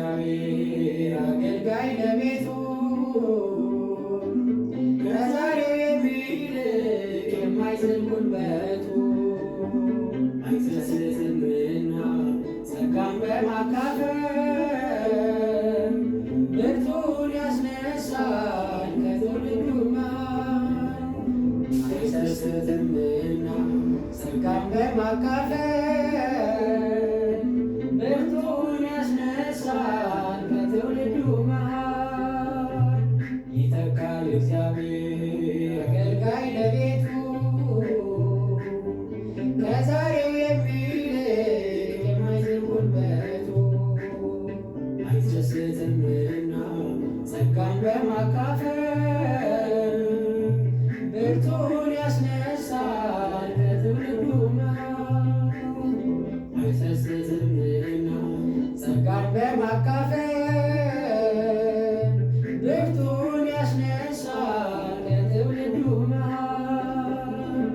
እግዚአብሔር አገልጋይ ለቤቱ ከዛሬው የሚልቅ የማይዝል ጉልበቱ አይሰስትምና ጸጋን በማካፈል ብርቱን ያስነሳል ከትውልዱ መሃል አይሰስትምና ጸጋን በማካፈል ብርቱን ያስነሳል ከትውልዱ መሃል ይተካል እግዚአብሔር አገልጋይ ለቤቱ ከዛሬው የሚልቅ የማይዝል ጉልበቱ አይሰስትምና ጸጋን በማካፈል ብርቱን ያስነሳል ከትውልዱ መሃል አይሰስትምና ጸጋን በማካፈል ብርቱን ያስነሳል ከትውልዱ መሃል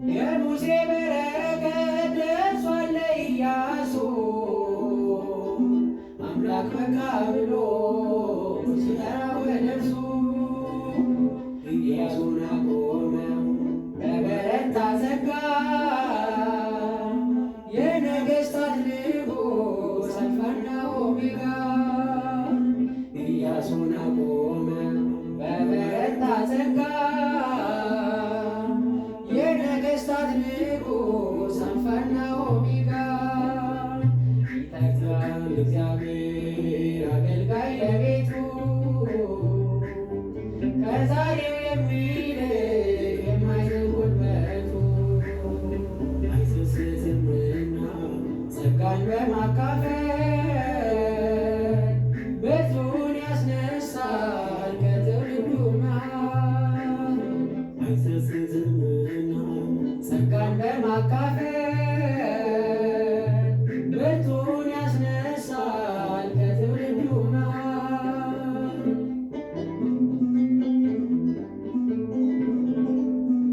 የሙሴ በረከት ደርሷል ለኢያሱ አምላክ በቃ ብሎ ሲጠራው ለነፍሱ ኢያሱን አቆመው በበረታ ጸጋ የነገሥታት ንጉሥ አልፋና ኦሜጋ ኢያሱን አቆመው በበረታ ጸጋ የነገሥታት ንጉሥ አልፋና ኦሜጋ ይተካል እግዚአብሔር አገልጋይ ለቤቱ ከዛሬው የሚልቅ የማይዝል ጉልበቱ አይሰስትምና ጸጋን በማካፈል